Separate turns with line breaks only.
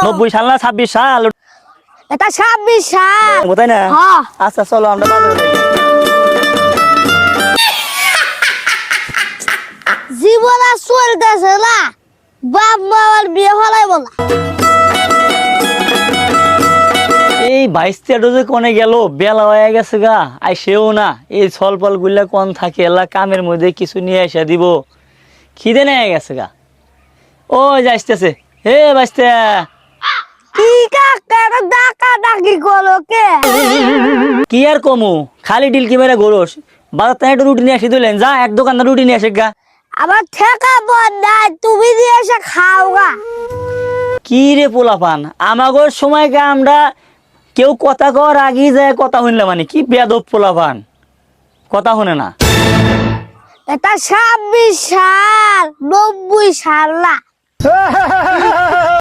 90 সাল না 26 সাল?
এটা 26 সাল।
তাই না?
হ্যাঁ।
আচ্ছা চলো আমরা বাজারে যাই।
জীবন আর চলতেছে না, বাপ মার বিয়ে হলাই বলা।
এই 22 যে কোনে গেল, বেলা হয়ে গেছে গা, আই সেও না। এই ছলপল গুলা কোন থাকে, এলা কামের মধ্যে কিছু নিয়ে এসে দিব, খিদে নিয়ে গেছে গা। ও যাইতেছে, হে বাইস্তে।
কি কাকা ডাকা ডাকি করো কে?
কি আর কমু, খালি ডিলকি মেরে ঘোরস। বাজার থেকে একটু রুটি নিয়ে আসি দিলেন, যা এক দোকানদার রুটি নিয়ে আসে গা।
আবার ঠেকা বন্ধায় তুমি দিয়ে এসে খাও গা।
কি রে পোলাপান, আমাগর সময় গা আমরা কেউ কথা কর আগেই যায় কথা শুনলে, মানে কি বেদব পোলাপান, কথা শুনে না।
এটা 26 সাল, 90 সাল না।